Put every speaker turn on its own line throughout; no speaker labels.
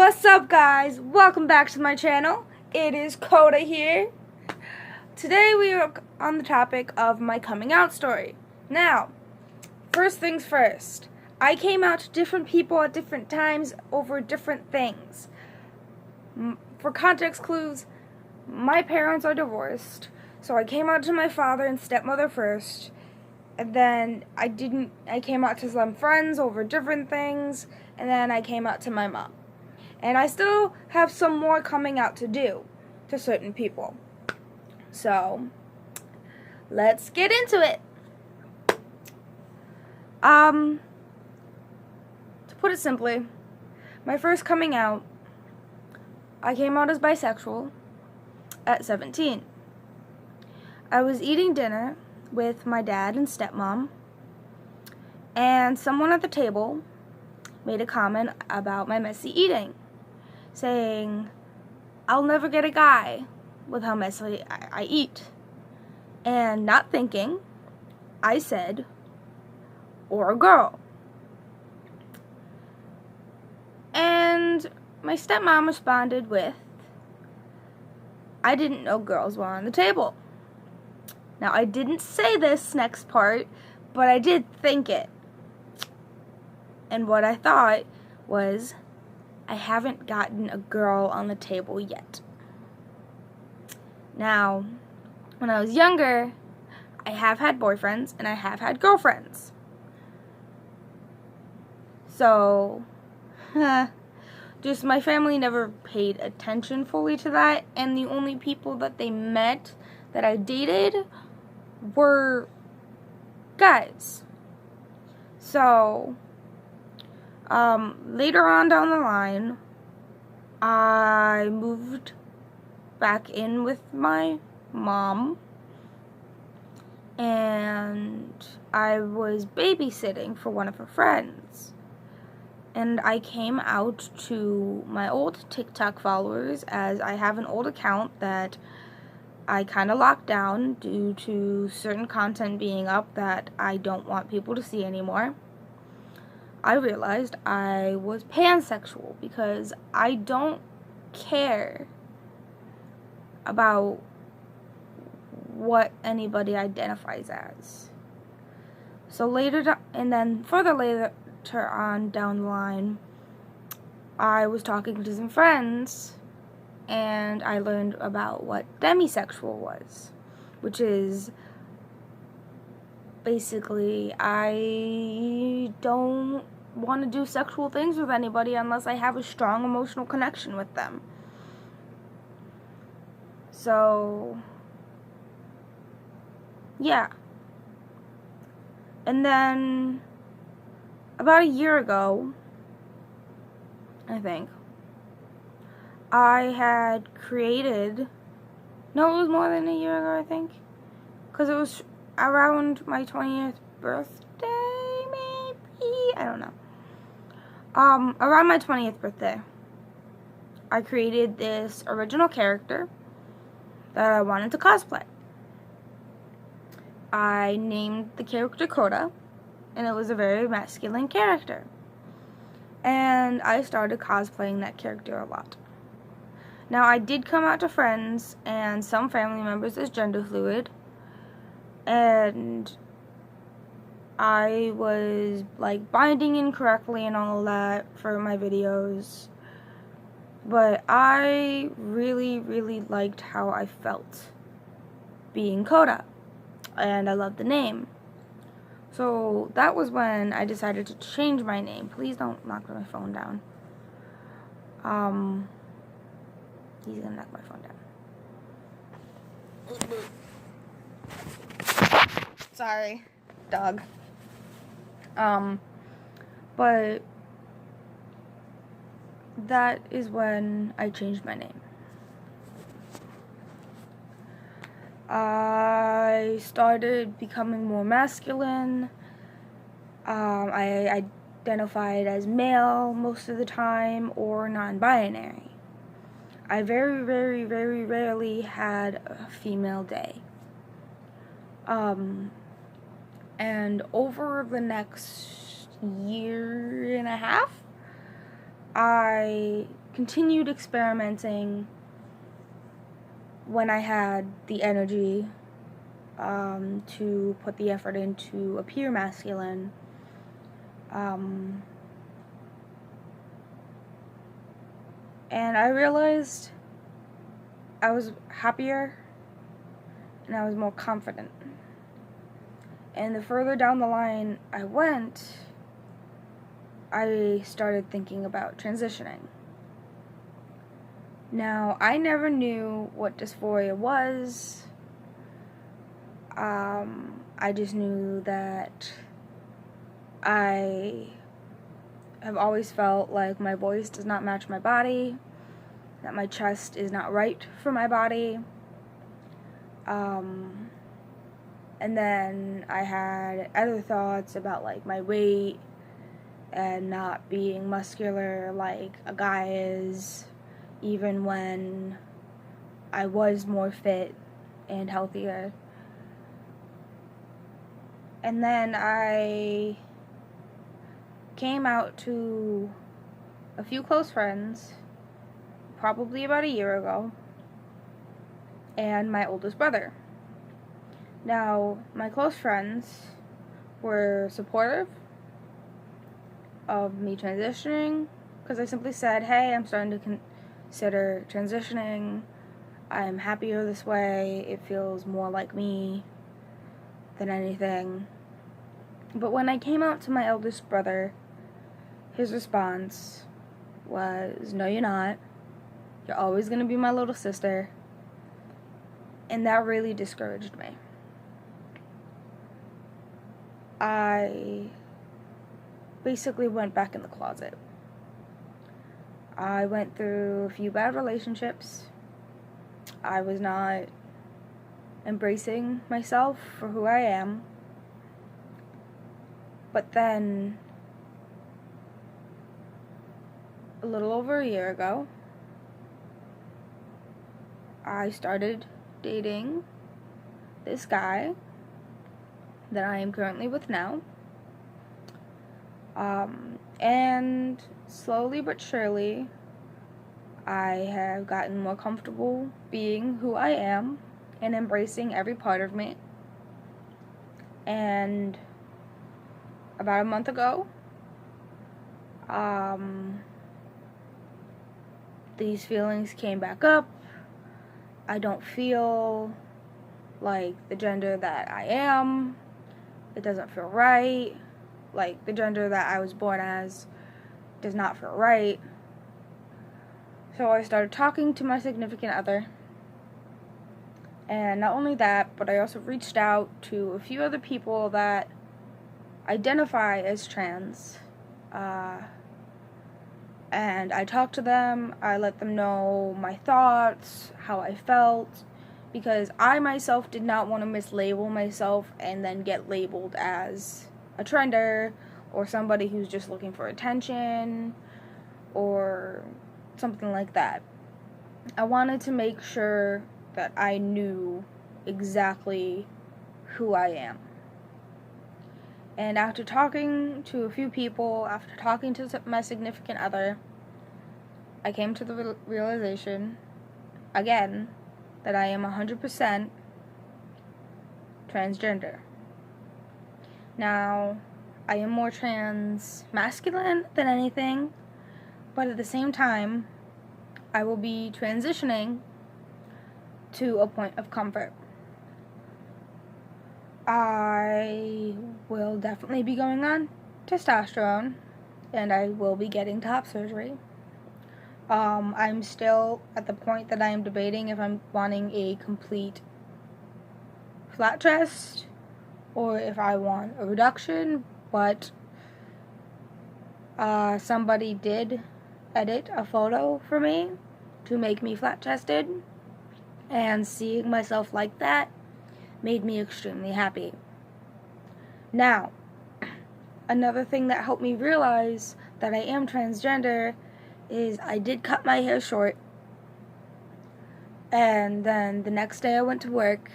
What's up, guys? Welcome back to my channel. It is Coda here. Today we are on the topic of my coming out story. Now, first things first. I came out to different people at different times over different things. For context clues, my parents are divorced, so I came out to my father and stepmother first. And then I came out to some friends over different things, and then I came out to my mom. And I still have some more coming out to do to certain people. So, let's get into it. To put it simply, my first coming out, I came out as bisexual at 17. I was eating dinner with my dad and stepmom, and someone at the table made a comment about my messy eating, saying, "I'll never get a guy with how messy I eat." And not thinking, I said, "Or a girl." And my stepmom responded with, "I didn't know girls were on the table." Now, I didn't say this next part, but I did think it. And what I thought was, I haven't gotten a girl on the table yet. Now, when I was younger, I have had boyfriends and I have had girlfriends. So, just my family never paid attention fully to that, and the only people that they met that I dated were guys. So, later on down the line, I moved back in with my mom, and I was babysitting for one of her friends. And I came out to my old TikTok followers, as I have an old account that I kind of locked down due to certain content being up that I don't want people to see anymore. I realized I was pansexual because I don't care about what anybody identifies as. So further later on down the line, I was talking to some friends, and I learned about what demisexual was, which is basically, I don't want to do sexual things with anybody unless I have a strong emotional connection with them. So, yeah. And then, about a year ago, I think, I had created, no, it was more than a year ago, I think, because it was around my 20th birthday, maybe? I don't know. Around my 20th birthday, I created this original character that I wanted to cosplay. I named the character Coda, and it was a very masculine character. And I started cosplaying that character a lot. Now, I did come out to friends and some family members as gender fluid, and I was like binding incorrectly and all of that for my videos, but I really, really liked how I felt being Coda, and I loved the name. So that was when I decided to change my name. Please don't knock my phone down. He's gonna knock my phone down. Sorry, dog. But that is when I changed my name. I started becoming more masculine. I identified as male most of the time, or non-binary. I very, very, very rarely had a female day. And over the next year and a half, I continued experimenting when I had the energy to put the effort in to appear masculine. And I realized I was happier and I was more confident. And the further down the line I went, I started thinking about transitioning. Now, I never knew what dysphoria was. I just knew that I have always felt like my voice does not match my body, that my chest is not right for my body. And then I had other thoughts about like my weight and not being muscular like a guy is, even when I was more fit and healthier. And then I came out to a few close friends, probably about a year ago, and my oldest brother. Now, my close friends were supportive of me transitioning, because I simply said, hey, I'm starting to consider transitioning. I'm happier this way. It feels more like me than anything. But when I came out to my eldest brother, his response was, no, you're not. You're always going to be my little sister. And that really discouraged me. I basically went back in the closet. I went through a few bad relationships. I was not embracing myself for who I am. But then, a little over a year ago, I started dating this guy that I am currently with now. And slowly but surely, I have gotten more comfortable being who I am and embracing every part of me. And about a month ago, these feelings came back up. I don't feel like the gender that I am. It doesn't feel right. Like, the gender that I was born as does not feel right. So I started talking to my significant other. And not only that, but I also reached out to a few other people that identify as trans. And I talked to them. I let them know my thoughts, how I felt, because I myself did not want to mislabel myself and then get labeled as a trender or somebody who's just looking for attention or something like that. I wanted to make sure that I knew exactly who I am. And after talking to a few people, after talking to my significant other, I came to the realization, again, that I am 100% transgender. Now, I am more trans masculine than anything, but at the same time, I will be transitioning to a point of comfort. I will definitely be going on testosterone, and I will be getting top surgery. I'm still at the point that I am debating if I'm wanting a complete flat chest or if I want a reduction, but somebody did edit a photo for me to make me flat chested, and seeing myself like that made me extremely happy. Now, another thing that helped me realize that I am transgender is I did cut my hair short, and then the next day I went to work,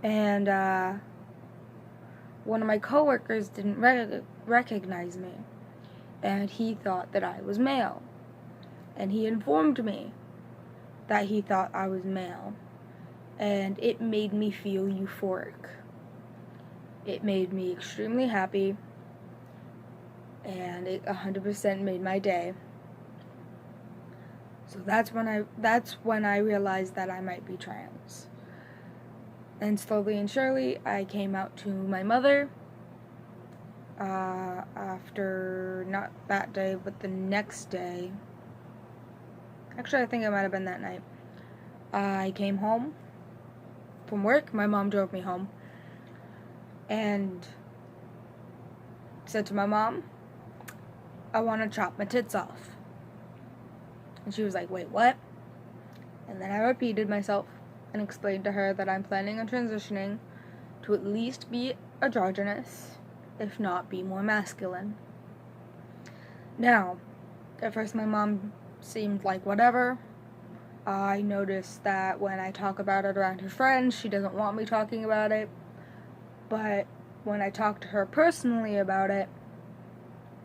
and one of my coworkers didn't recognize me, and he thought that I was male. and he informed me that he thought I was male, and it made me feel euphoric. It made me extremely happy, and it 100% made my day. So that's when I realized that I might be trans. And slowly and surely, I came out to my mother. After, not that day, but the next day. Actually, I think it might have been that night. I came home from work. My mom drove me home. And said to my mom, I want to chop my tits off. And she was like, wait, what? And then I repeated myself and explained to her that I'm planning on transitioning to at least be androgynous, if not be more masculine. Now, at first my mom seemed like whatever. I noticed that when I talk about it around her friends, she doesn't want me talking about it. But when I talk to her personally about it,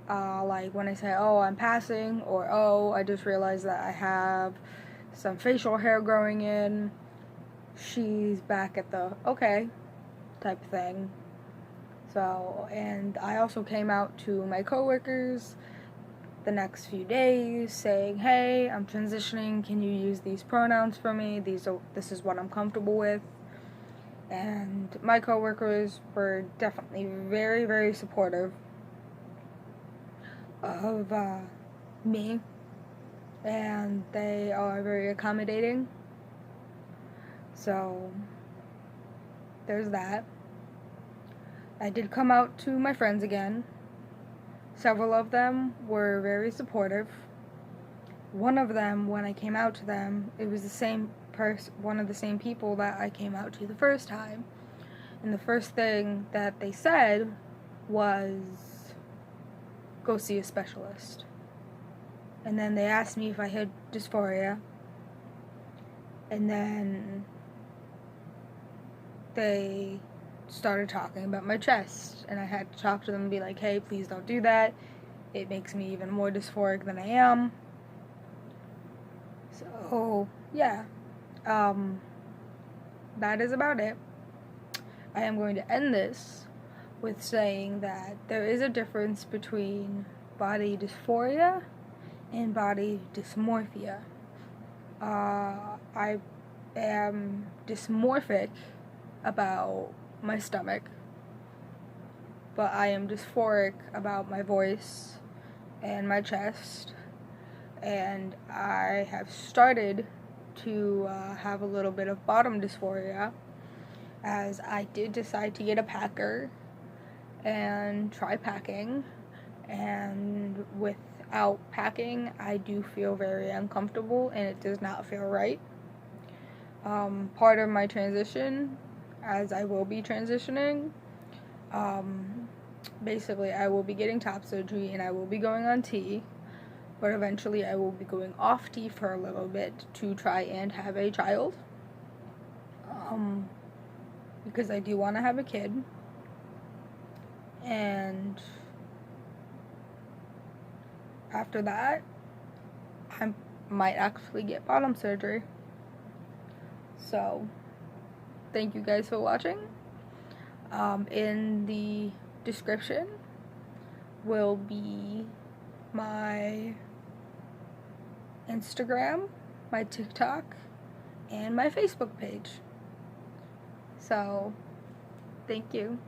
like when I say, oh, I'm passing, or oh, I just realized that I have some facial hair growing in, she's back at the okay type thing. So, and I also came out to my coworkers the next few days saying, hey, I'm transitioning, can you use these pronouns for me? This is what I'm comfortable with. And my coworkers were definitely very, very supportive of me, and they are very accommodating. So there's that. I did come out to my friends again. Several of them were very supportive. One of them, when I came out to them, it was the same one of the same people that I came out to the first time. And the first thing that they said was, go see a specialist. And then they asked me if I had dysphoria. And then they started talking about my chest. And I had to talk to them and be like, hey, please don't do that. It makes me even more dysphoric than I am. So, yeah. That is about it. I am going to end this with saying that there is a difference between body dysphoria and body dysmorphia. I am dysmorphic about my stomach, but I am dysphoric about my voice and my chest, and I have started to have a little bit of bottom dysphoria, as I did decide to get a packer and try packing, and without packing I do feel very uncomfortable and it does not feel right. Part of my transition, as I will be transitioning, basically I will be getting top surgery and I will be going on T, but eventually I will be going off T for a little bit to try and have a child, because I do want to have a kid. And after that, I might actually get bottom surgery. So, thank you guys for watching. In the description will be my Instagram, my TikTok, and my Facebook page. So, thank you.